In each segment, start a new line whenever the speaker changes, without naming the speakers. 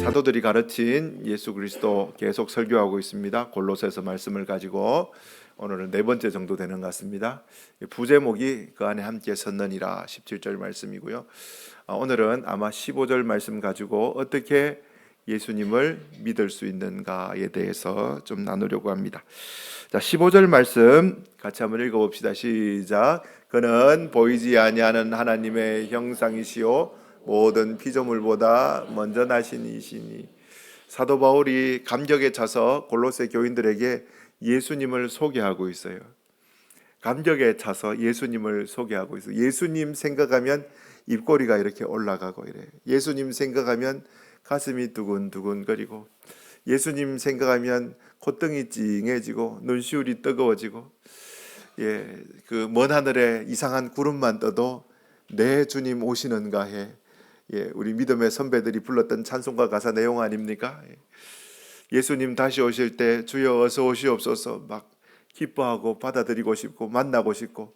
사도들이 가르친 예수 그리스도 계속 설교하고 있습니다. 골로새서 말씀을 가지고 오늘은 네 번째 정도 되는 것 같습니다. 부제목이 그 안에 함께 섰느니라 17절 말씀이고요. 오늘은 아마 15절 말씀 가지고 어떻게 예수님을 믿을 수 있는가에 대해서 좀 나누려고 합니다. 자, 15절 말씀 같이 한번 읽어봅시다. 시작. 그는 보이지 아니하는 하나님의 형상이시요 모든 피조물보다 먼저 나신 이시니. 사도 바울이 감격에 차서 골로새 교인들에게 예수님을 소개하고 있어요. 감격에 차서 예수님을 소개하고 있어요. 예수님 생각하면 입꼬리가 이렇게 올라가고 이래요. 예수님 생각하면 가슴이 두근두근거리고, 예수님 생각하면 콧등이 찡해지고 눈시울이 뜨거워지고, 그 먼 하늘에 이상한 구름만 떠도 내 주님 오시는가 해. 우리 믿음의 선배들이 불렀던 찬송가 가사 내용 아닙니까? 예수님 다시 오실 때 주여 어서 오시옵소서 막 기뻐하고 받아들이고 싶고 만나고 싶고,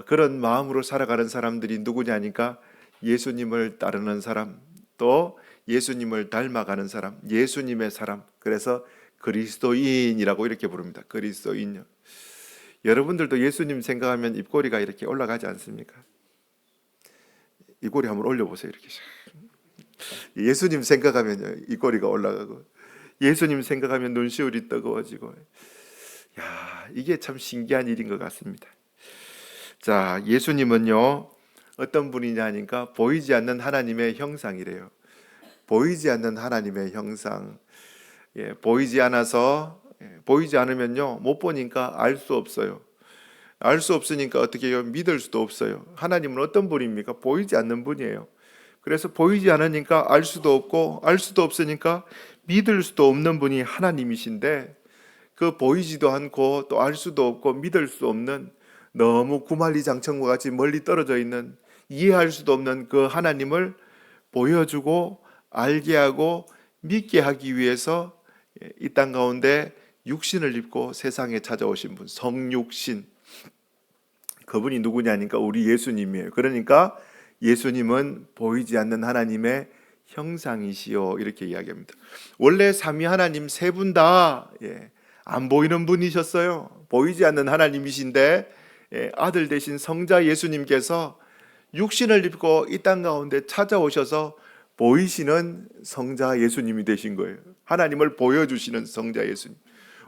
그런 마음으로 살아가는 사람들이 누구냐니까 예수님을 따르는 사람, 또 예수님을 닮아가는 사람, 예수님의 사람. 그래서 그리스도인이라고 이렇게 부릅니다. 그리스도인요. 여러분들도 예수님 생각하면 입꼬리가 이렇게 올라가지 않습니까? 입꼬리 한번 올려보세요. 이렇게 예수님 생각하면 입꼬리가 올라가고, 예수님 생각하면 눈시울이 뜨거워지고, 이게 참 신기한 일인 것 같습니다. 자, 예수님은요 어떤 분이냐 하니까 보이지 않는 하나님의 형상이래요. 보이지 않는 하나님의 형상. 보이지 않으면요 못 보니까 알 수 없어요. 알 수 없으니까 어떻게 해요? 믿을 수도 없어요. 하나님은 어떤 분입니까? 보이지 않는 분이에요. 그래서 보이지 않으니까 알 수도 없고, 알 수도 없으니까 믿을 수도 없는 분이 하나님이신데, 그 보이지도 않고 또 알 수도 없고 믿을 수 없는, 너무 구만리장청과 같이 멀리 떨어져 있는, 이해할 수도 없는 그 하나님을 보여주고 알게 하고 믿게 하기 위해서 이 땅 가운데 육신을 입고 세상에 찾아오신 분, 성육신. 그분이 누구냐니까 우리 예수님이에요. 그러니까 예수님은 보이지 않는 하나님의 형상이시요 이렇게 이야기합니다. 원래 삼위 하나님 세 분 다 안 보이는 분이셨어요. 보이지 않는 하나님이신데 아들 되신 성자 예수님께서 육신을 입고 이 땅 가운데 찾아오셔서 보이시는 성자 예수님이 되신 거예요. 하나님을 보여주시는 성자 예수님.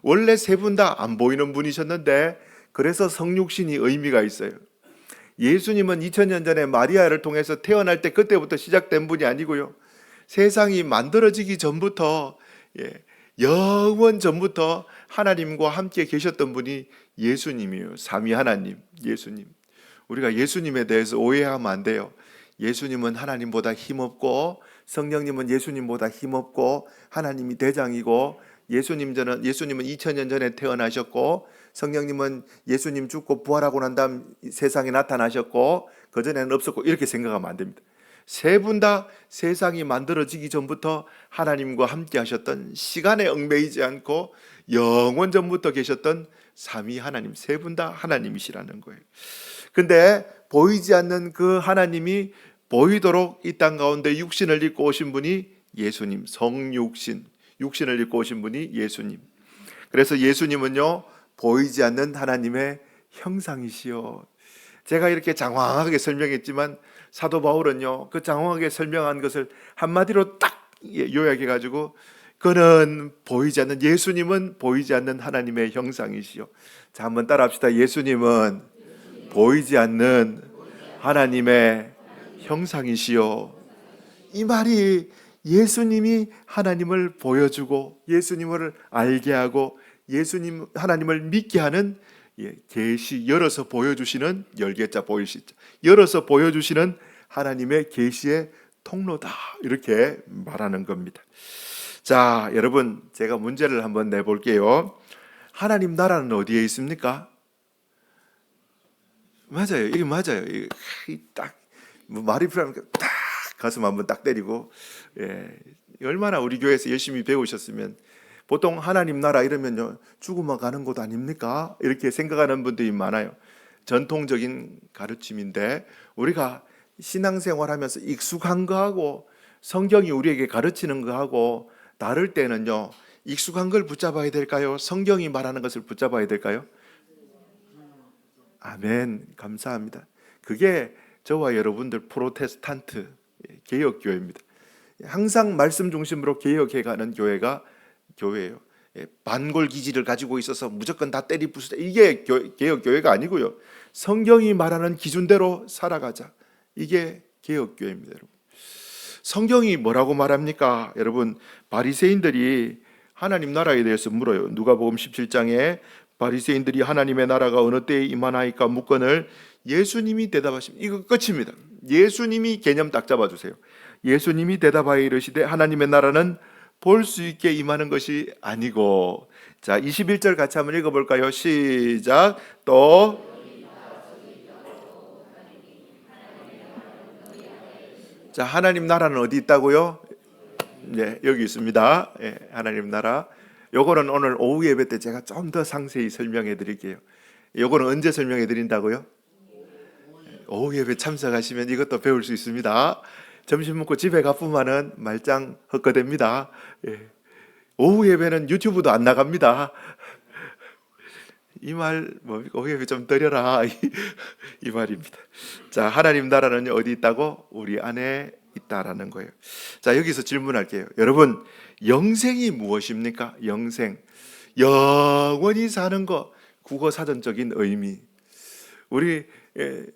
원래 세 분 다 안 보이는 분이셨는데, 그래서 성육신이 의미가 있어요. 예수님은 2000년 전에 마리아를 통해서 태어날 때 그때부터 시작된 분이 아니고요, 세상이 만들어지기 전부터, 영원 전부터 하나님과 함께 계셨던 분이 예수님이에요. 삼위 하나님, 예수님. 우리가 예수님에 대해서 오해하면 안 돼요. 예수님은 하나님보다 힘없고, 성령님은 예수님보다 힘없고, 하나님이 대장이고, 예수님은 2000년 전에 태어나셨고, 성령님은 예수님 죽고 부활하고 난 다음 세상에 나타나셨고, 그전에는 없었고, 이렇게 생각하면 안 됩니다. 세 분 다 세상이 만들어지기 전부터 하나님과 함께 하셨던, 시간에 얽매이지 않고 영원 전부터 계셨던 삼위 하나님, 세 분 다 하나님이시라는 거예요. 근데 보이지 않는 그 하나님이 보이도록 이 땅 가운데 육신을 입고 오신 분이 예수님, 성육신, 육신을 입고 오신 분이 예수님. 그래서 예수님은요 보이지 않는 하나님의 형상이시요. 제가 이렇게 장황하게 설명했지만 사도 바울은요 그 장황하게 설명한 것을 한마디로 딱 요약해 가지고, 그는 보이지 않는, 예수님은 보이지 않는 하나님의 형상이시요. 자, 한번 따라합시다. 예수님은 보이지 않는 하나님의 형상이시요. 이 말이 예수님이 하나님을 보여주고 예수님을 알게 하고 예수님 하나님을 믿게 하는 계시, 열어서 보여주시는, 열개자 보일시자, 열어서 보여주시는 하나님의 계시의 통로다, 이렇게 말하는 겁니다. 자, 여러분, 제가 문제를 한번 내볼게요. 하나님 나라는 어디에 있습니까? 맞아요. 이게 맞아요. 딱 말이 필요하니까 딱 가슴 한번 딱 때리고, 얼마나 우리 교회에서 열심히 배우셨으면. 보통 하나님 나라 이러면요 죽으면 가는 곳 아닙니까? 이렇게 생각하는 분들이 많아요. 전통적인 가르침인데, 우리가 신앙생활하면서 익숙한 거하고 성경이 우리에게 가르치는 거하고 다를 때는요, 익숙한 걸 붙잡아야 될까요? 성경이 말하는 것을 붙잡아야 될까요? 아멘. 감사합니다. 그게 저와 여러분들 프로테스탄트 개혁교회입니다. 항상 말씀 중심으로 개혁해가는 교회가 교회예요. 반골 기질을 가지고 있어서 무조건 다 때리 부수다, 이게 개혁교회가 아니고요. 성경이 말하는 기준대로 살아가자, 이게 개혁교회입니다. 여러분, 성경이 뭐라고 말합니까? 여러분, 바리새인들이 하나님 나라에 대해서 물어요. 누가복음 17장에 바리새인들이 하나님의 나라가 어느 때에 임하나이까 묻거늘 예수님이 대답하십니다. 이거 끝입니다. 예수님이 개념 딱 잡아주세요. 예수님이 대답하여 이르시되 하나님의 나라는 볼 수 있게 임하는 것이 아니고. 자, 21절 같이 한번 읽어볼까요? 시작. 또 자, 하나님 나라는 어디 있다고요? 네, 여기 있습니다. 네, 하나님 나라. 요거는 오늘 오후 예배 때 제가 좀 더 상세히 설명해 드릴게요. 요거는 언제 설명해 드린다고요? 오후 예배 참석하시면 이것도 배울 수 있습니다. 점심 먹고 집에 가쁘면은 말짱 헛거됩니다. 예. 오후 예배는 유튜브도 안 나갑니다. 이 말 뭡니까? 오후 예배 좀 드려라, 이 말입니다. 자, 하나님 나라는 어디 있다고? 우리 안에 있다라는 거예요. 자, 여기서 질문할게요. 여러분, 영생이 무엇입니까? 영생, 영원히 사는 거, 국어 사전적인 의미. 우리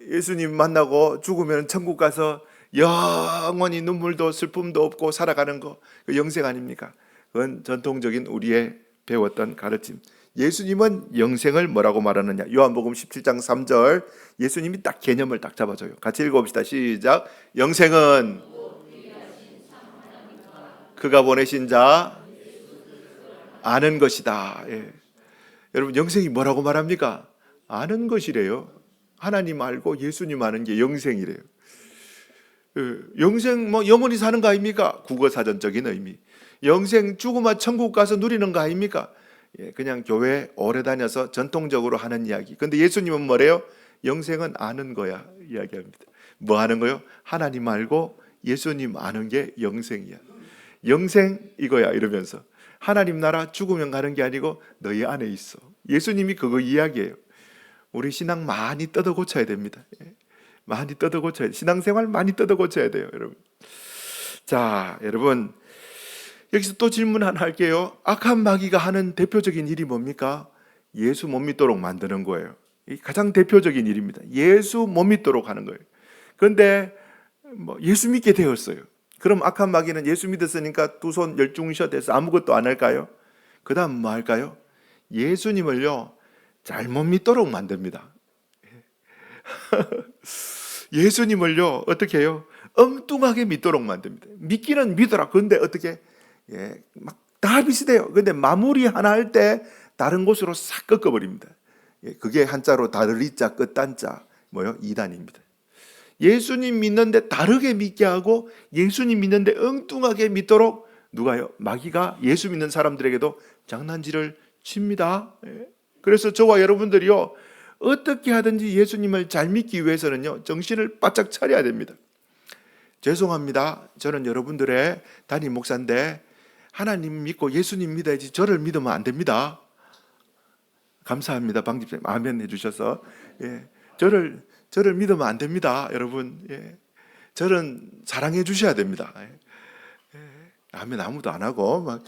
예수님 만나고 죽으면 천국 가서 영원히 눈물도 슬픔도 없고 살아가는 거, 그 영생 아닙니까? 그건 전통적인 우리의 배웠던 가르침. 예수님은 영생을 뭐라고 말하느냐? 요한복음 17장 3절, 예수님이 딱 개념을 딱 잡아줘요. 같이 읽어봅시다. 시작. 영생은 그가 보내신 자 아는 것이다. 예. 여러분, 영생이 뭐라고 말합니까? 아는 것이래요. 하나님 알고 예수님 아는 게 영생이래요. 영생 뭐 영원히 사는 거 아닙니까? 국어사전적인 의미. 영생 죽으면 천국 가서 누리는 거 아닙니까? 그냥 교회 오래 다녀서 전통적으로 하는 이야기. 근데 예수님은 뭐래요? 영생은 아는 거야 이야기합니다. 뭐 하는 거요? 하나님 알고 예수님 아는 게 영생이야. 영생 이거야 이러면서 하나님 나라 죽으면 가는 게 아니고 너희 안에 있어. 예수님이 그거 이야기해요. 우리 신앙 많이 뜯어 고쳐야 됩니다. 많이 뜯어 고쳐야 돼. 신앙생활 많이 뜯어 고쳐야 돼요, 여러분. 자, 여러분, 여기서 또 질문 하나 할게요. 악한 마귀가 하는 대표적인 일이 뭡니까? 예수 못 믿도록 만드는 거예요. 가장 대표적인 일입니다. 예수 못 믿도록 하는 거예요. 그런데 예수 믿게 되었어요. 그럼 악한 마귀는 예수 믿었으니까 두 손 열중셔 돼서 아무것도 안 할까요? 그 다음 뭐 할까요? 예수님을요, 잘못 믿도록 만듭니다. 예수님을요, 어떻게 해요? 엉뚱하게 믿도록 만듭니다. 믿기는 믿어라. 그런데 어떻게? 막 다 비슷해요. 근데 마무리 하나 할 때 다른 곳으로 싹 꺾어버립니다. 그게 한자로 다르리자 끝단자 뭐요? 이단입니다. 예수님 믿는데 다르게 믿게 하고 예수님 믿는데 엉뚱하게 믿도록 누가요? 마귀가 예수 믿는 사람들에게도 장난질을 칩니다. 그래서 저와 여러분들이요, 어떻게 하든지 예수님을 잘 믿기 위해서는요, 정신을 바짝 차려야 됩니다. 죄송합니다. 저는 여러분들의 담임 목사인데 하나님 믿고 예수님 믿어야지 저를 믿으면 안 됩니다. 감사합니다. 방집사님 아멘 해주셔서. 저를 믿으면 안 됩니다, 여러분. 저는 사랑해 주셔야 됩니다. 아멘 아무도 안 하고 막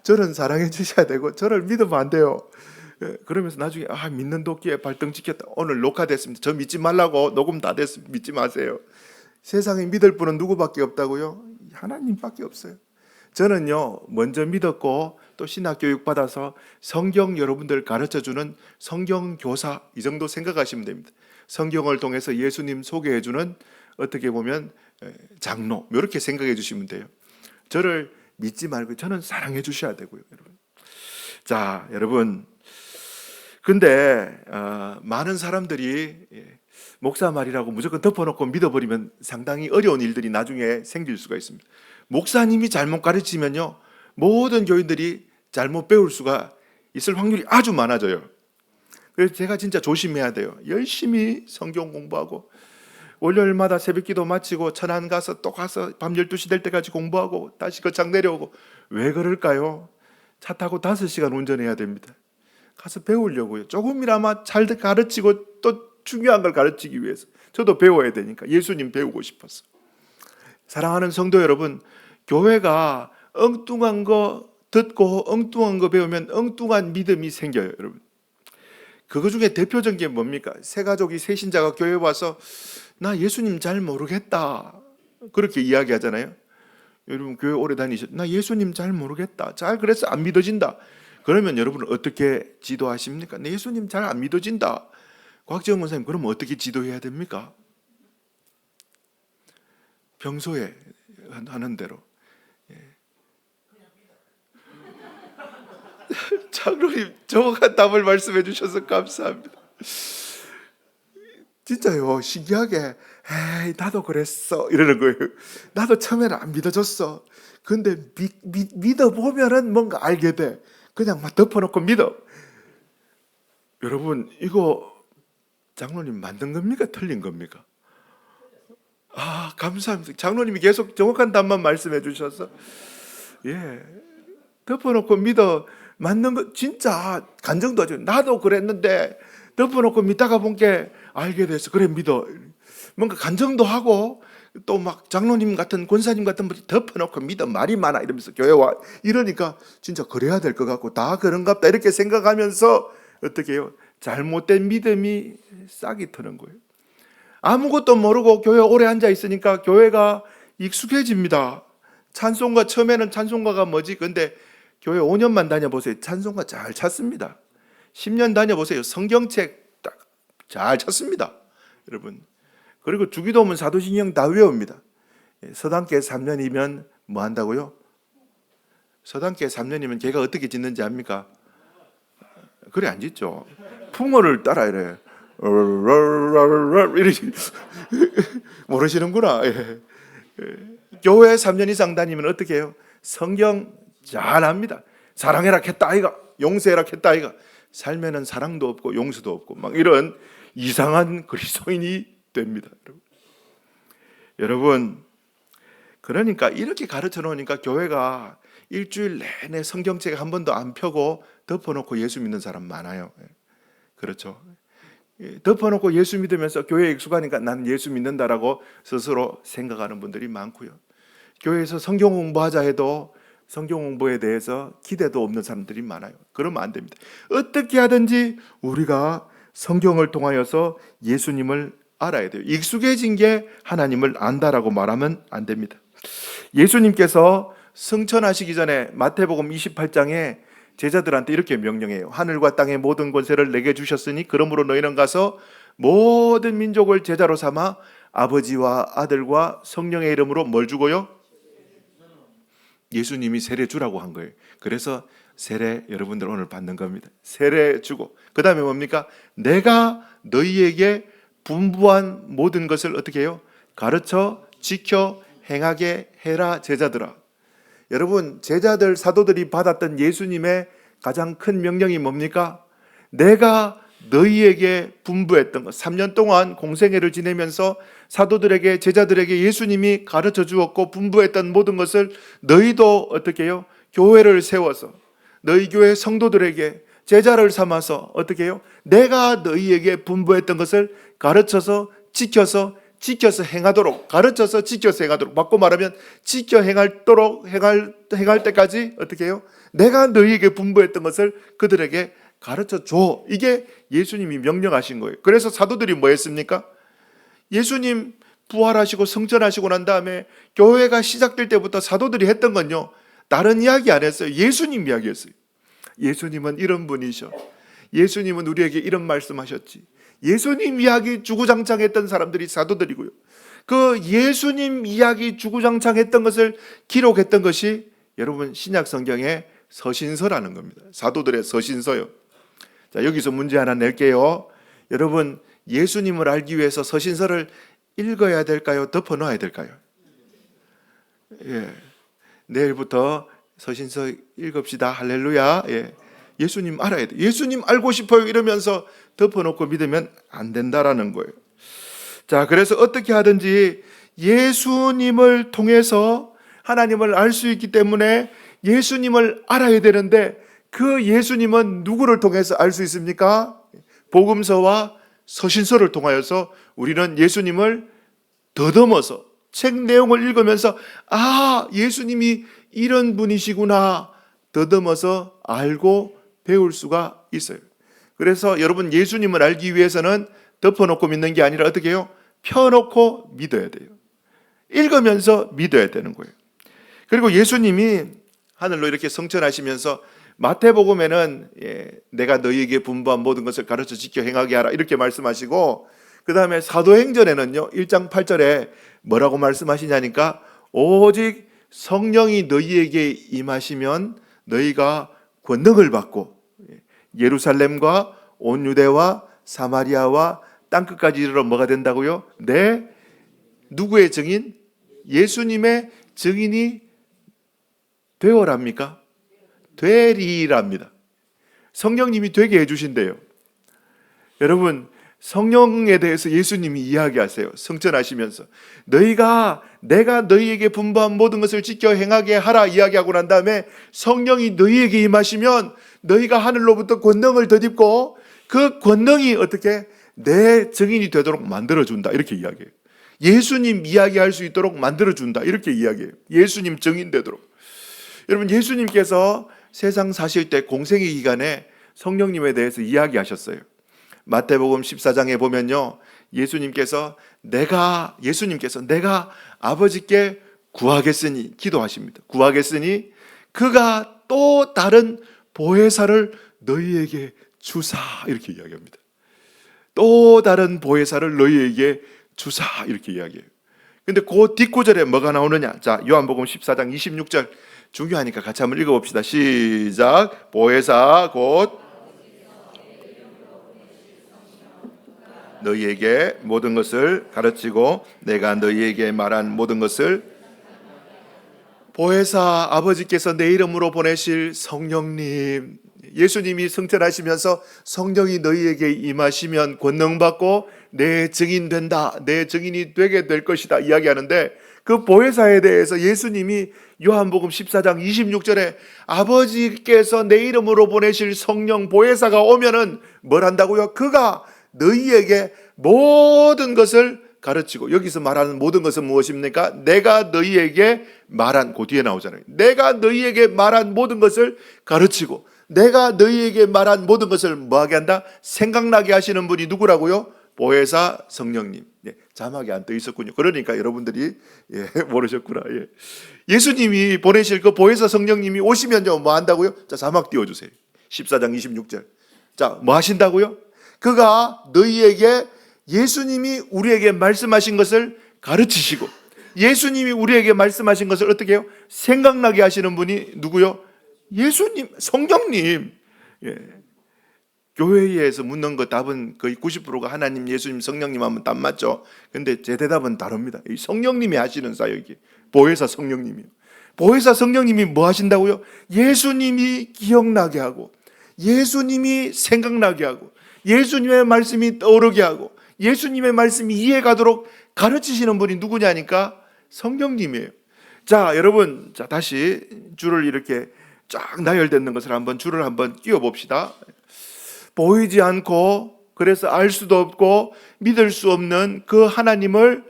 저는 사랑해 주셔야 되고 저를 믿으면 안 돼요. 그러면서 나중에 믿는 도끼에 발등 찍혔다. 오늘 녹화됐습니다. 저 믿지 말라고 녹음 다 됐습니다. 믿지 마세요. 세상에 믿을 분은 누구밖에 없다고요? 하나님밖에 없어요. 저는요, 먼저 믿었고 또 신학 교육 받아서 성경 여러분들 가르쳐주는 성경 교사, 이 정도 생각하시면 됩니다. 성경을 통해서 예수님 소개해주는, 어떻게 보면 장로, 이렇게 생각해 주시면 돼요. 저를 믿지 말고 저는 사랑해 주셔야 되고요, 여러분. 자, 여러분, 근데 많은 사람들이 목사 말이라고 무조건 덮어놓고 믿어버리면 상당히 어려운 일들이 나중에 생길 수가 있습니다. 목사님이 잘못 가르치면요, 모든 교인들이 잘못 배울 수가 있을 확률이 아주 많아져요. 그래서 제가 진짜 조심해야 돼요. 열심히 성경 공부하고, 월요일마다 새벽기도 마치고 천안 가서 또 가서 밤 12시 될 때까지 공부하고 다시 거창 내려오고. 왜 그럴까요? 차 타고 5시간 운전해야 됩니다. 가서 배우려고요. 조금이나마 잘 가르치고 또 중요한 걸 가르치기 위해서. 저도 배워야 되니까 예수님 배우고 싶었어. 사랑하는 성도 여러분, 교회가 엉뚱한 거 듣고 엉뚱한 거 배우면 엉뚱한 믿음이 생겨요, 여러분. 그거 중에 대표적인 게 뭡니까? 새 가족이 새신자가 교회 와서 나 예수님 잘 모르겠다 그렇게 이야기하잖아요. 여러분 교회 오래 다니셨? 나 예수님 잘 모르겠다. 잘 그래서 안 믿어진다. 그러면 여러분은 어떻게 지도하십니까? 내 예수님 잘 안 믿어진다. 곽지영 원사님, 그럼 어떻게 지도해야 됩니까? 평소에 하는 대로. 장로님 정확한 답을 말씀해 주셔서 감사합니다. 진짜요, 신기하게 에이 나도 그랬어 이러는 거예요. 나도 처음에는 안 믿어졌어. 근데 믿어보면은 뭔가 알게 돼. 그냥 막 덮어놓고 믿어. 여러분 이거 장로님 만든 겁니까? 틀린 겁니까? 아, 감사합니다. 장로님이 계속 정확한 답만 말씀해 주셔서 덮어놓고 믿어. 맞는 거 진짜 간증도 하죠. 나도 그랬는데 덮어놓고 믿다가 본 게 알게 돼서 그래 믿어. 뭔가 간증도 하고 또 막 장로님 같은 권사님 같은 분이 덮어놓고 믿어 말이 많아 이러면서 교회 와 이러니까 진짜 그래야 될 것 같고 다 그런갑다 이렇게 생각하면서 어떻게 해요? 잘못된 믿음이 싹이 트는 거예요. 아무것도 모르고 교회 오래 앉아 있으니까 교회가 익숙해집니다. 찬송가 처음에는 찬송가가 뭐지? 근데 교회 5년만 다녀보세요. 찬송가 잘 찾습니다. 10년 다녀보세요. 성경책 딱 잘 찾습니다. 여러분. 그리고 주기도문 사도신경 다 외웁니다. 서당계 3년이면 뭐 한다고요? 서당계 3년이면 걔가 어떻게 짓는지 압니까? 그래 안 짓죠. 풍어를 따라 이래. 이러지. 모르시는구나. 교회 3년 이상 다니면 어떻게 해요? 성경 잘 압니다. 사랑해라 했다 아이가, 용서해라 했다 아이가. 살면은 사랑도 없고 용서도 없고 막 이런 이상한 그리스도인이 됩니다. 여러분, 그러니까 이렇게 가르쳐 놓으니까 교회가 일주일 내내 성경책 한 번도 안 펴고 덮어놓고 예수 믿는 사람 많아요. 그렇죠? 덮어놓고 예수 믿으면서 교회에 익숙하니까 나는 예수 믿는다라고 스스로 생각하는 분들이 많고요. 교회에서 성경 공부하자 해도 성경 공부에 대해서 기대도 없는 사람들이 많아요. 그러면 안 됩니다. 어떻게 하든지 우리가 성경을 통하여서 예수님을 알아야 돼요. 익숙해진 게 하나님을 안다라고 말하면 안 됩니다. 예수님께서 승천하시기 전에 마태복음 28장에 제자들한테 이렇게 명령해요. 하늘과 땅의 모든 권세를 내게 주셨으니 그러므로 너희는 가서 모든 민족을 제자로 삼아 아버지와 아들과 성령의 이름으로 뭘 주고요? 예수님이 세례 주라고 한 거예요. 그래서 세례 여러분들 오늘 받는 겁니다. 세례 주고 그 다음에 뭡니까? 내가 너희에게 분부한 모든 것을 어떻게 해요? 가르쳐 지켜 행하게 해라 제자들아. 여러분 제자들 사도들이 받았던 예수님의 가장 큰 명령이 뭡니까? 내가 너희에게 분부했던 것. 3년 동안 공생애를 지내면서 사도들에게 제자들에게 예수님이 가르쳐 주었고 분부했던 모든 것을 너희도 어떻게 해요? 교회를 세워서 너희 교회 성도들에게 제자를 삼아서 어떻게 해요? 내가 너희에게 분부했던 것을 가르쳐서 지켜서 행하도록, 가르쳐서 지켜서 행하도록, 바꿔 말하면 지켜 행할 때까지 어떻게 해요? 내가 너희에게 분부했던 것을 그들에게 가르쳐 줘. 이게 예수님이 명령하신 거예요. 그래서 사도들이 뭐 했습니까? 예수님 부활하시고 성천하시고 난 다음에 교회가 시작될 때부터 사도들이 했던 건요, 다른 이야기 안 했어요. 예수님 이야기였어요. 예수님은 이런 분이셔. 예수님은 우리에게 이런 말씀하셨지. 예수님 이야기 주구장창했던 사람들이 사도들이고요. 그 예수님 이야기 주구장창했던 것을 기록했던 것이 여러분 신약 성경의 서신서라는 겁니다. 사도들의 서신서요. 자, 여기서 문제 하나 낼게요. 여러분 예수님을 알기 위해서 서신서를 읽어야 될까요? 덮어 놓아야 될까요? 내일부터 서신서 읽읍시다. 할렐루야. 예수님 알아야 돼. 예수님 알고 싶어요 이러면서 덮어놓고 믿으면 안 된다라는 거예요. 자, 그래서 어떻게 하든지 예수님을 통해서 하나님을 알 수 있기 때문에 예수님을 알아야 되는데, 그 예수님은 누구를 통해서 알 수 있습니까? 복음서와 서신서를 통하여서 우리는 예수님을 더듬어서 책 내용을 읽으면서 예수님이 이런 분이시구나 더듬어서 알고 배울 수가 있어요. 그래서 여러분, 예수님을 알기 위해서는 덮어놓고 믿는 게 아니라 어떻게 해요? 펴놓고 믿어야 돼요. 읽으면서 믿어야 되는 거예요. 그리고 예수님이 하늘로 이렇게 성천하시면서 마태복음에는 내가 너희에게 분부한 모든 것을 가르쳐 지켜 행하게 하라 이렇게 말씀하시고, 그 다음에 사도행전에는요 1장 8절에 뭐라고 말씀하시냐니까, 오직 성령이 너희에게 임하시면 너희가 권능을 받고 예루살렘과 온 유대와 사마리아와 땅끝까지 이르러 뭐가 된다고요? 누구의 증인? 예수님의 증인이 되어랍니까? 되리랍니다. 성령님이 되게 해주신대요. 여러분, 성령에 대해서 예수님이 이야기하세요. 성천하시면서 내가 너희에게 분부한 모든 것을 지켜 행하게 하라 이야기하고 난 다음에, 성령이 너희에게 임하시면 너희가 하늘로부터 권능을 덧입고 그 권능이 어떻게 내 증인이 되도록 만들어준다 이렇게 이야기해요. 예수님 이야기할 수 있도록 만들어준다 이렇게 이야기해요. 예수님 증인 되도록. 여러분, 예수님께서 세상 사실 때 공생의 기간에 성령님에 대해서 이야기하셨어요. 마태복음 14장에 보면요, 예수님께서 내가 아버지께 구하겠으니 기도하십니다. 구하겠으니 그가 또 다른 보혜사를 너희에게 주사 이렇게 이야기합니다. 또 다른 보혜사를 너희에게 주사 이렇게 이야기해요. 근데 그 뒷구절에 뭐가 나오느냐? 자, 요한복음 14장 26절 중요하니까 같이 한번 읽어봅시다. 시작. 보혜사 곧 너희에게 모든 것을 가르치고 내가 너희에게 말한 모든 것을, 보혜사 아버지께서 내 이름으로 보내실 성령님, 예수님이 승천하시면서 성령이 너희에게 임하시면 권능받고 내 증인 된다, 내 증인이 되게 될 것이다 이야기하는데, 그 보혜사에 대해서 예수님이 요한복음 14장 26절에 아버지께서 내 이름으로 보내실 성령 보혜사가 오면은 뭘 한다고요? 그가 너희에게 모든 것을 가르치고, 여기서 말하는 모든 것은 무엇입니까? 내가 너희에게 말한, 그 뒤에 나오잖아요. 내가 너희에게 말한 모든 것을 가르치고 내가 너희에게 말한 모든 것을 뭐하게 한다? 생각나게 하시는 분이 누구라고요? 보혜사 성령님. 자막이 안 떠 있었군요. 그러니까 여러분들이 모르셨구나. 예수님이 보내실 그 보혜사 성령님이 오시면요 뭐 한다고요? 자, 자막 띄워주세요. 14장 26절. 자, 뭐 하신다고요? 그가 너희에게, 예수님이 우리에게 말씀하신 것을 가르치시고 예수님이 우리에게 말씀하신 것을 어떻게 해요? 생각나게 하시는 분이 누구요? 예수님, 성령님. 교회에서 묻는 거 답은 거의 90%가 하나님, 예수님, 성령님 하면 딱 맞죠. 근데 제 대답은 다릅니다. 이 성령님이 하시는 사역이 보혜사 성령님이요. 보혜사 성령님이 뭐 하신다고요? 예수님이 기억나게 하고 예수님이 생각나게 하고 예수님의 말씀이 떠오르게 하고 예수님의 말씀이 이해가도록 가르치시는 분이 누구냐니까 성령님이에요. 자, 여러분, 자, 다시 줄을 이렇게 쫙 나열되는 것을 한번 줄을 한번 끼워 봅시다. 보이지 않고 그래서 알 수도 없고 믿을 수 없는 그 하나님을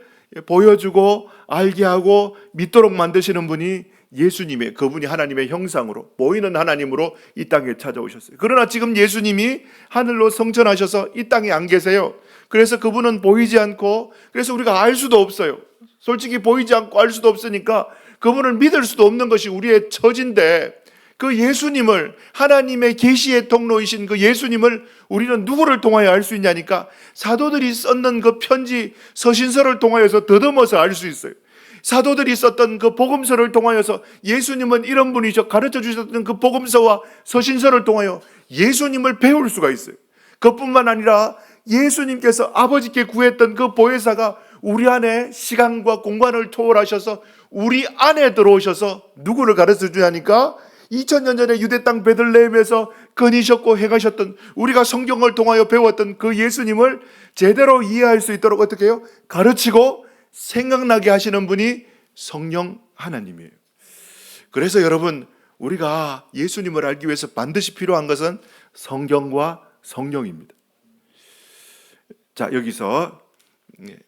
보여주고 알게 하고 믿도록 만드시는 분이 예수님의, 그분이 하나님의 형상으로 보이는 하나님으로 이 땅에 찾아오셨어요. 그러나 지금 예수님이 하늘로 성천하셔서 이 땅에 안 계세요. 그래서 그분은 보이지 않고, 그래서 우리가 알 수도 없어요. 솔직히 보이지 않고 알 수도 없으니까 그분을 믿을 수도 없는 것이 우리의 처지인데, 그 예수님을, 하나님의 계시의 통로이신 그 예수님을 우리는 누구를 통하여 알 수 있냐니까 사도들이 썼는 그 편지, 서신서를 통하여서 더듬어서 알 수 있어요. 사도들이 썼던 그 복음서를 통하여서 예수님은 이런 분이죠, 가르쳐 주셨던 그 복음서와 서신서를 통하여 예수님을 배울 수가 있어요. 그뿐만 아니라 예수님께서 아버지께 구했던 그 보혜사가 우리 안에 시간과 공간을 초월하셔서 우리 안에 들어오셔서 누구를 가르쳐 주냐니까 2000년 전에 유대 땅 베들레헴에서 거니셨고 행하셨던, 우리가 성경을 통하여 배웠던 그 예수님을 제대로 이해할 수 있도록 어떻게 해요? 가르치고 생각나게 하시는 분이 성령 하나님이에요. 그래서 여러분, 우리가 예수님을 알기 위해서 반드시 필요한 것은 성경과 성령입니다. 자, 여기서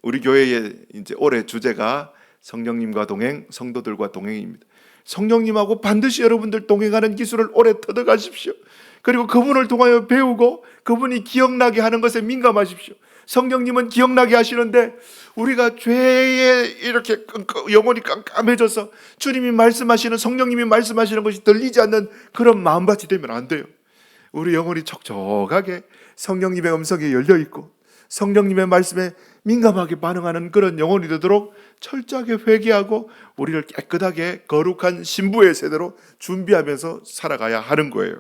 우리 교회의 이제 올해 주제가 성령님과 동행, 성도들과 동행입니다. 성령님하고 반드시 여러분들 동행하는 기술을 오래 터득하십시오. 그리고 그분을 통하여 배우고 그분이 기억나게 하는 것에 민감하십시오. 성령님은 기억나게 하시는데 우리가 죄에 이렇게 영혼이 깜깜해져서 주님이 말씀하시는, 성령님이 말씀하시는 것이 들리지 않는 그런 마음밭이 되면 안 돼요. 우리 영혼이 촉촉하게 성령님의 음성에 열려있고 성령님의 말씀에 민감하게 반응하는 그런 영혼이 되도록 철저하게 회개하고 우리를 깨끗하게 거룩한 신부의 세대로 준비하면서 살아가야 하는 거예요.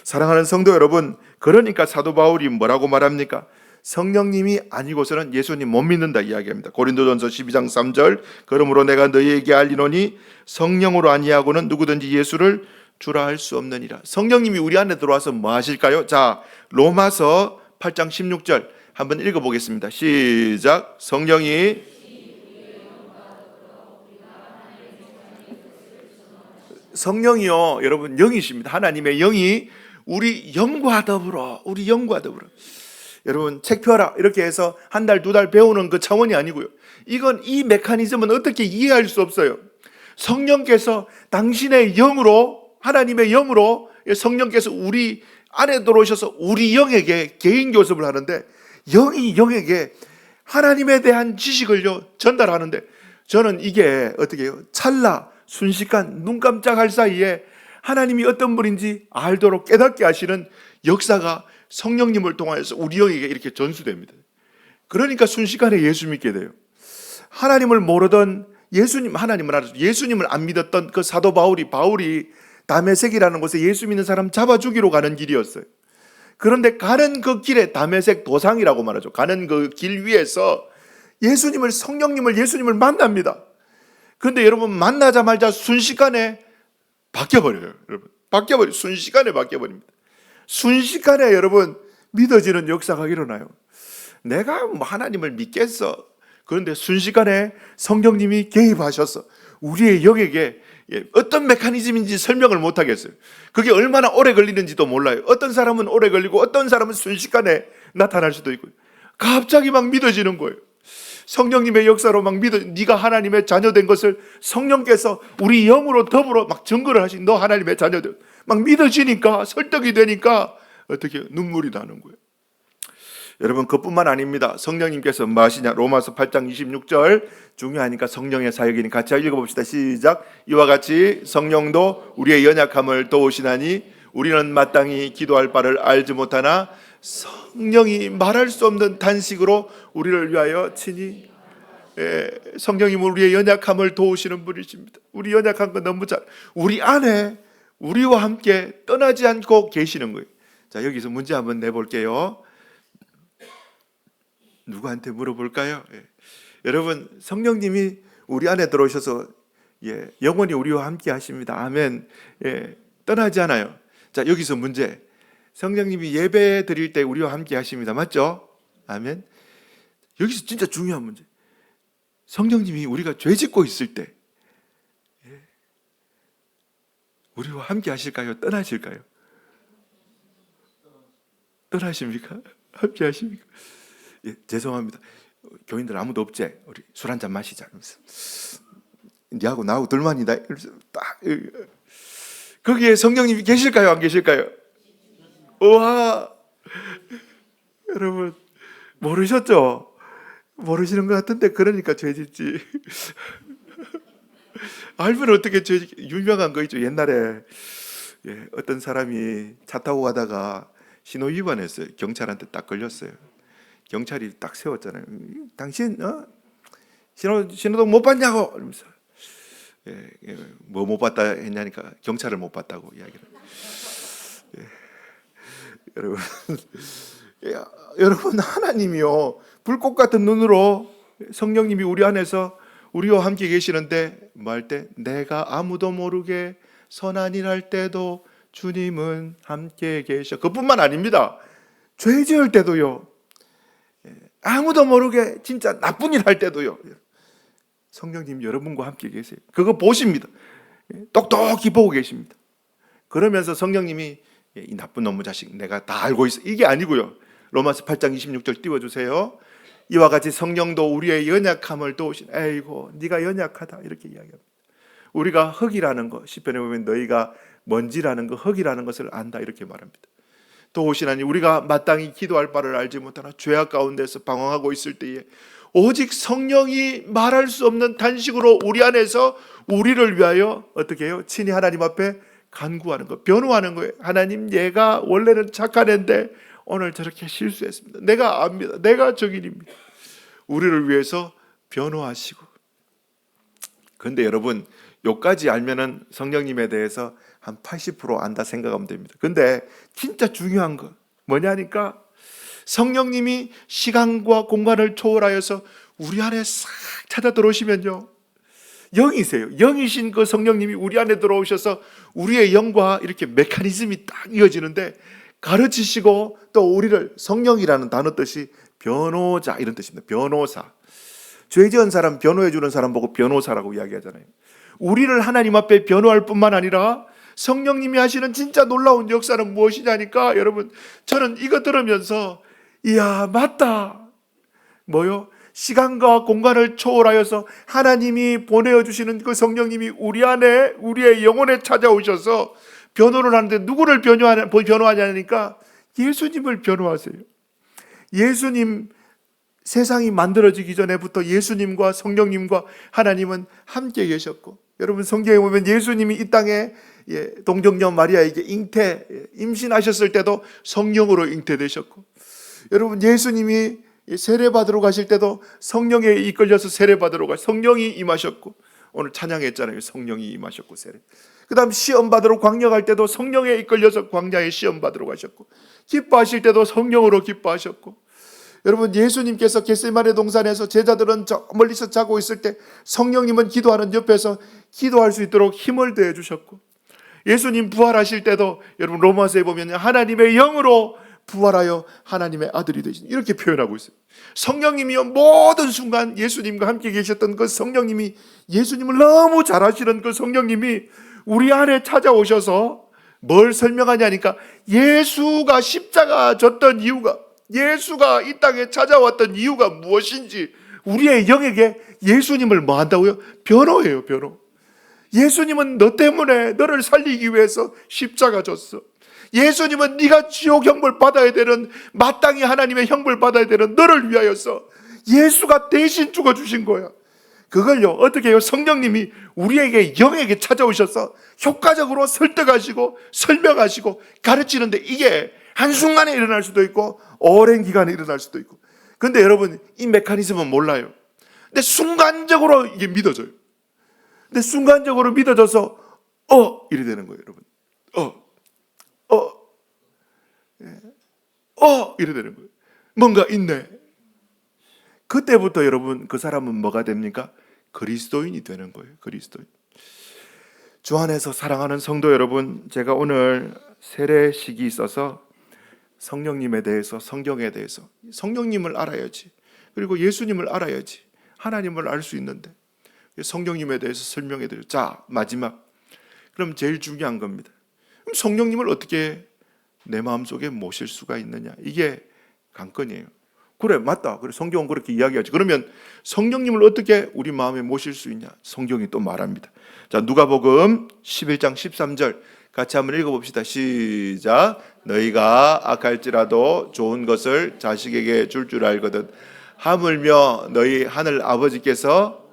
사랑하는 성도 여러분, 그러니까 사도 바울이 뭐라고 말합니까? 성령님이 아니고서는 예수님 못 믿는다 이야기합니다. 고린도전서 12장 3절, 그러므로 내가 너희에게 알리노니 성령으로 아니하고는 누구든지 예수를 주라 할 수 없느니라. 성령님이 우리 안에 들어와서 뭐 하실까요? 자, 로마서 8장 16절 한번 읽어보겠습니다. 시작. 성령이 성령이요, 여러분 영이십니다. 하나님의 영이 우리 영과 더불어, 우리 영과 더불어. 여러분 책 펴라 이렇게 해서 한 달, 두 달 배우는 그 차원이 아니고요. 이건, 이 메커니즘은 어떻게 이해할 수 없어요. 성령께서 당신의 영으로, 하나님의 영으로 성령께서 우리 안에 들어오셔서 우리 영에게 개인 교습을 하는데, 영이 영에게 하나님에 대한 지식을요 전달하는데, 저는 이게 어떻게 해요? 찰나, 순식간, 눈 깜짝할 사이에 하나님이 어떤 분인지 알도록 깨닫게 하시는 역사가 성령님을 통하여서 우리 영에게 이렇게 전수됩니다. 그러니까 순식간에 예수 믿게 돼요. 하나님을 모르던, 하나님을 알아서 예수님을 안 믿었던 그 사도 바울이 다메섹이라는 곳에 예수 믿는 사람 잡아 죽이러 가는 길이었어요. 그런데 가는 그 길에, 다메섹 도상이라고 말하죠. 가는 그 길 위에서 예수님을 만납니다. 그런데 여러분, 만나자마자 순식간에 바뀌어버려요. 여러분, 순식간에 바뀌어버립니다. 순식간에 여러분 믿어지는 역사가 일어나요. 내가 뭐 하나님을 믿겠어. 그런데 순식간에 성령님이 개입하셔서 우리의 영에게 어떤 메커니즘인지 설명을 못하겠어요. 그게 얼마나 오래 걸리는지도 몰라요. 어떤 사람은 오래 걸리고 어떤 사람은 순식간에 나타날 수도 있고요. 갑자기 막 믿어지는 거예요. 성령님의 역사로 막 네가 하나님의 자녀된 것을 성령께서 우리 영으로 더불어 막 증거를 하신, 너 하나님의 자녀들 막 믿어지니까, 설득이 되니까 어떻게 눈물이 나는 거예요. 여러분, 그뿐만 아닙니다. 성령님께서 뭐 하시냐? 로마서 8장 26절, 중요하니까 성령의 사역이니 같이 읽어봅시다. 시작. 이와 같이 성령도 우리의 연약함을 도우시나니 우리는 마땅히 기도할 바를 알지 못하나 성령이 말할 수 없는 단식으로 우리를 위하여 친히, 성령님은 우리의 연약함을 도우시는 분이십니다. 우리 연약한 건 너무 우리 안에 우리와 함께 떠나지 않고 계시는 거예요. 자, 여기서 문제 한번 내볼게요. 누구한테 물어볼까요? 여러분, 성령님이 우리 안에 들어오셔서 영원히 우리와 함께 하십니다. 아멘. 떠나지 않아요. 자, 여기서 문제. 성령님이 예배 드릴 때 우리와 함께 하십니다. 맞죠? 아멘. 여기서 진짜 중요한 문제. 성령님이 우리가 죄 짓고 있을 때 우리와 함께 하실까요? 떠나실까요? 떠나십니까? 함께 하십니까? 죄송합니다. 교인들 아무도 없지? 우리 술 한잔 마시자. 니하고 나하고 둘만이다. 딱 거기에 성령님이 계실까요? 안 계실까요? 우와, 여러분 모르셨죠? 모르시는 것 같은데, 그러니까 죄짓지. 알면 어떻게 죄짓지? 유명한 거 있죠. 옛날에 어떤 사람이 차 타고 가다가 신호 위반했어요. 경찰한테 딱 걸렸어요. 경찰이 딱 세웠잖아요. 당신 신호등 못 봤냐고. 이러면서 뭐 못 봤다 했냐니까 경찰을 못 봤다고 이야기를. 여러분 하나님이요, 불꽃 같은 눈으로 성령님이 우리 안에서 우리와 함께 계시는데 뭐 할 때 내가 아무도 모르게 선한 일 할 때도 주님은 함께 계셔. 그뿐만 아닙니다. 죄 지을 때도요, 아무도 모르게 진짜 나쁜 일 할 때도요, 성령님 여러분과 함께 계세요. 그거 보십니다. 똑똑히 보고 계십니다. 그러면서 성령님이 이 나쁜 놈의 자식 내가 다 알고 있어, 이게 아니고요. 로마서 8장 26절 띄워주세요. 이와 같이 성령도 우리의 연약함을 도우신, 에이고 네가 연약하다, 이렇게 이야기합니다. 우리가 흙이라는 것, 시편에 보면 너희가 먼지라는 것, 흙이라는 것을 안다, 이렇게 말합니다. 도우시나니 우리가 마땅히 기도할 바를 알지 못하나 죄악 가운데서 방황하고 있을 때에 오직 성령이 말할 수 없는 단식으로 우리 안에서 우리를 위하여 어떻게 해요? 친히 하나님 앞에 간구하는 거, 변호하는 거예요. 하나님, 얘가 원래는 착한 애인데 오늘 저렇게 실수했습니다. 내가 압니다. 내가 적인입니다. 우리를 위해서 변호하시고. 그런데 여러분, 요까지 알면은 성령님에 대해서 한 80% 안다 생각하면 됩니다. 근데 진짜 중요한 건 뭐냐니까, 성령님이 시간과 공간을 초월하여서 우리 안에 싹 찾아 들어오시면요, 영이세요. 영이신 그 성령님이 우리 안에 들어오셔서 우리의 영과 이렇게 메커니즘이 딱 이어지는데, 가르치시고 또 우리를, 성령이라는 단어 뜻이 변호자 이런 뜻입니다. 변호사. 죄 지은 사람 변호해 주는 사람 보고 변호사라고 이야기하잖아요. 우리를 하나님 앞에 변호할 뿐만 아니라 성령님이 하시는 진짜 놀라운 역사는 무엇이냐니까, 여러분, 저는 이거 들으면서 이야, 맞다. 뭐요? 시간과 공간을 초월하여서 하나님이 보내어 주시는 그 성령님이 우리 안에, 우리의 영혼에 찾아오셔서 변호를 하는데, 누구를 변호하냐니까 예수님을 변호하세요. 예수님, 세상이 만들어지기 전에부터 예수님과 성령님과 하나님은 함께 계셨고, 여러분 성경에 보면 예수님이 이 땅에 동정녀 마리아에게 임신하셨을 때도 성령으로 잉태되셨고, 여러분 예수님이 세례받으러 가실 때도 성령에 이끌려서 세례받으러 성령이 임하셨고, 오늘 찬양했잖아요. 성령이 임하셨고 세례. 그 다음 시험받으러 광야 갈 때도 성령에 이끌려서 광야에 시험받으러 가셨고, 기뻐하실 때도 성령으로 기뻐하셨고, 여러분 예수님께서 겟세마네 동산에서 제자들은 저 멀리서 자고 있을 때 성령님은 기도하는 옆에서 기도할 수 있도록 힘을 더해 주셨고, 예수님 부활하실 때도 여러분 로마서에 보면 하나님의 영으로 부활하여 하나님의 아들이 되신, 이렇게 표현하고 있어요. 성령님이요, 모든 순간 예수님과 함께 계셨던 그 성령님이, 예수님을 너무 잘 아시는 그 성령님이 우리 안에 찾아오셔서 뭘 설명하냐니까, 예수가 십자가 졌던 이유가, 예수가 이 땅에 찾아왔던 이유가 무엇인지 우리의 영에게 예수님을 뭐 한다고요? 변호해요. 변호. 예수님은 너 때문에, 너를 살리기 위해서 십자가 졌어. 예수님은 네가 지옥 형벌 받아야 되는, 마땅히 하나님의 형벌 받아야 되는 너를 위하여서 예수가 대신 죽어주신 거야. 그걸요, 어떻게 해요? 성령님이 우리에게, 영에게 찾아오셔서 효과적으로 설득하시고 설명하시고 가르치는데, 이게 한순간에 일어날 수도 있고 오랜 기간에 일어날 수도 있고. 근데 여러분, 이 메커니즘은 몰라요. 근데 순간적으로 이게 믿어져요. 근데 순간적으로 믿어져서 이래 되는 거예요, 여러분. 이래 되는 거예요. 뭔가 있네. 그때부터 여러분, 그 사람은 뭐가 됩니까? 그리스도인이 되는 거예요. 그리스도인. 주 안에서 사랑하는 성도 여러분, 제가 오늘 세례식이 있어서 성령님에 대해서, 성경에 대해서, 성령님을 알아야지, 그리고 예수님을 알아야지 하나님을 알 수 있는데, 성령님에 대해서 설명해 드려요. 자, 마지막, 그럼 제일 중요한 겁니다. 그럼 성령님을 어떻게 내 마음속에 모실 수가 있느냐, 이게 관건이에요. 그래, 맞다. 그래, 성경은 그렇게 이야기하지. 그러면 성령님을 어떻게 우리 마음에 모실 수 있냐? 성경이 또 말합니다. 자, 누가복음 11장 13절 같이 한번 읽어봅시다. 시작. 너희가 악할지라도 좋은 것을 자식에게 줄 알거든 하물며 너희 하늘 아버지께서,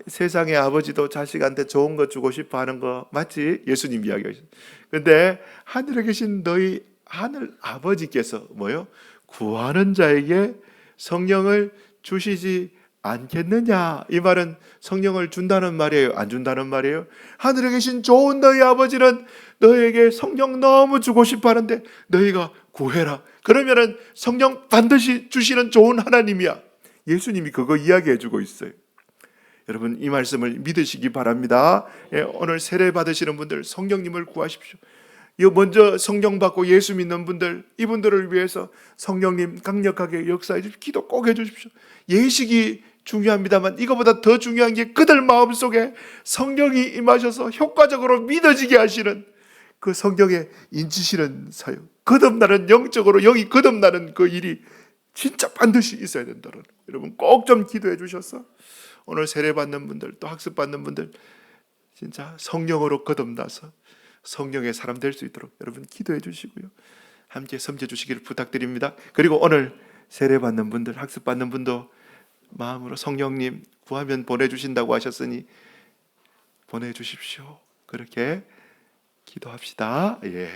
세상의 아버지도 자식한테 좋은 거 주고 싶어 하는 거 맞지? 예수님 이야기하셨어요. 근데 하늘에 계신 너희 하늘 아버지께서 뭐요? 구하는 자에게 성령을 주시지 않겠느냐? 이 말은 성령을 준다는 말이에요? 안 준다는 말이에요? 하늘에 계신 좋은 너희 아버지는 너희에게 성령 너무 주고 싶어 하는데 너희가 구해라. 그러면은 성령 반드시 주시는 좋은 하나님이야. 예수님이 그거 이야기해 주고 있어요. 여러분 이 말씀을 믿으시기 바랍니다. 예, 오늘 세례 받으시는 분들 성령님을 구하십시오. 이 먼저 성령 받고 예수 믿는 분들, 이분들을 위해서 성령님 강력하게 역사해 주십시오. 기도 꼭 해주십시오. 예식이 중요합니다만 이거보다 더 중요한 게 그들 마음속에 성령이 임하셔서 효과적으로 믿어지게 하시는 그 성령의 인치시는 사역, 거듭나는, 영적으로 영이 거듭나는 그 일이 진짜 반드시 있어야 된다는, 여러분 꼭 좀 기도해 주셔서 오늘 세례받는 분들, 또 학습받는 분들 진짜 성령으로 거듭나서 성령의 사람 될 수 있도록 여러분 기도해 주시고요, 함께 섬겨 주시기를 부탁드립니다. 그리고 오늘 세례받는 분들, 학습받는 분도 마음으로 성령님 구하면 보내주신다고 하셨으니 보내주십시오. 그렇게 기도합시다. 예.